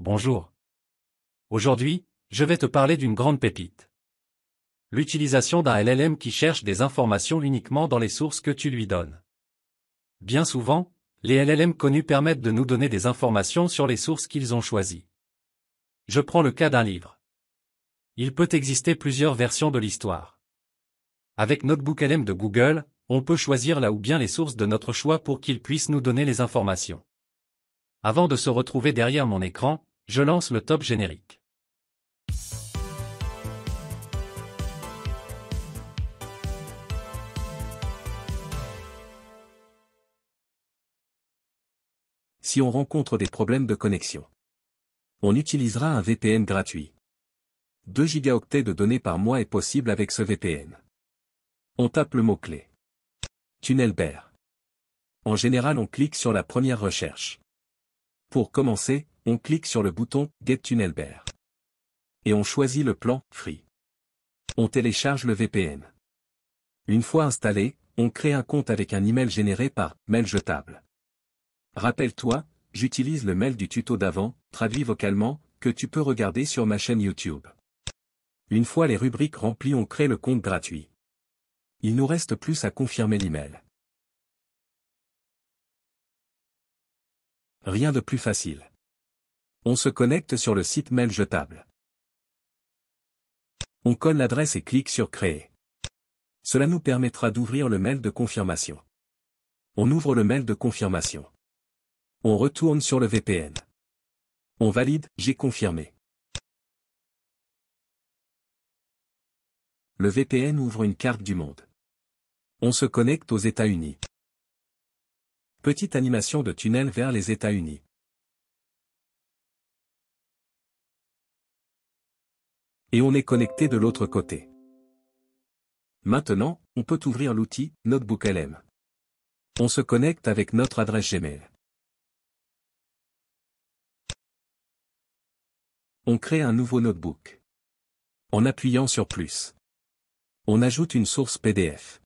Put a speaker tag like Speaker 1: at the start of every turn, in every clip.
Speaker 1: Bonjour. Aujourd'hui, je vais te parler d'une grande pépite. L'utilisation d'un LLM qui cherche des informations uniquement dans les sources que tu lui donnes. Bien souvent, les LLM connus permettent de nous donner des informations sur les sources qu'ils ont choisies. Je prends le cas d'un livre. Il peut exister plusieurs versions de l'histoire. Avec NotebookLM de Google, on peut choisir là ou bien les sources de notre choix pour qu'il puisse nous donner les informations. Avant de se retrouver derrière mon écran, je lance le top générique.
Speaker 2: Si on rencontre des problèmes de connexion, on utilisera un VPN gratuit. 2 gigaoctets de données par mois est possible avec ce VPN. On tape le mot-clé TunnelBear. En général, on clique sur la première recherche. Pour commencer, on clique sur le bouton Get TunnelBear. Et on choisit le plan Free. On télécharge le VPN. Une fois installé, on crée un compte avec un email généré par Mail Jetable. Rappelle-toi, j'utilise le mail du tuto d'avant, traduit vocalement, que tu peux regarder sur ma chaîne YouTube. Une fois les rubriques remplies, on crée le compte gratuit. Il nous reste plus à confirmer l'email. Rien de plus facile. On se connecte sur le site Mail Jetable. On colle l'adresse et clique sur Créer. Cela nous permettra d'ouvrir le mail de confirmation. On ouvre le mail de confirmation. On retourne sur le VPN. On valide, j'ai confirmé. Le VPN ouvre une carte du monde. On se connecte aux États-Unis. Petite animation de tunnel vers les États-Unis. Et on est connecté de l'autre côté. Maintenant, on peut ouvrir l'outil NotebookLM. On se connecte avec notre adresse Gmail. On crée un nouveau notebook. En appuyant sur plus. On ajoute une source PDF.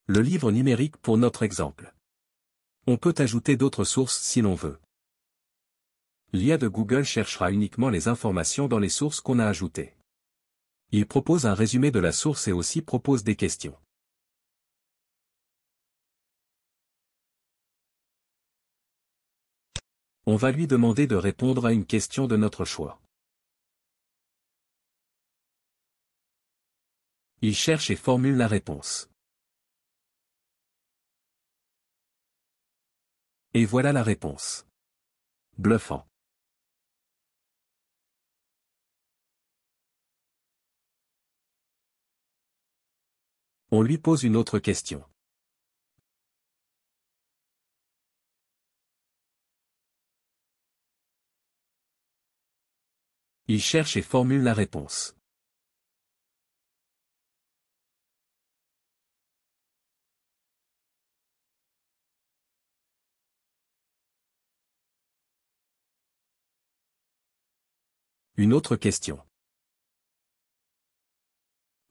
Speaker 2: Le livre numérique pour notre exemple. On peut ajouter d'autres sources si l'on veut. L'IA de Google cherchera uniquement les informations dans les sources qu'on a ajoutées. Il propose un résumé de la source et aussi propose des questions. On va lui demander de répondre à une question de notre choix. Il cherche et formule la réponse. Et voilà la réponse. Bluffant. On lui pose une autre question. Il cherche et formule la réponse. Une autre question.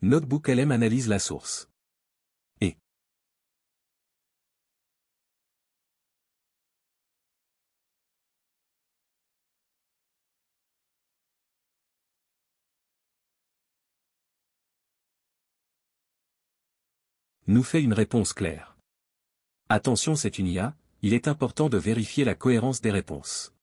Speaker 2: NotebookLM analyse la source. Et nous fait une réponse claire. Attention, c'est une IA, il est important de vérifier la cohérence des réponses.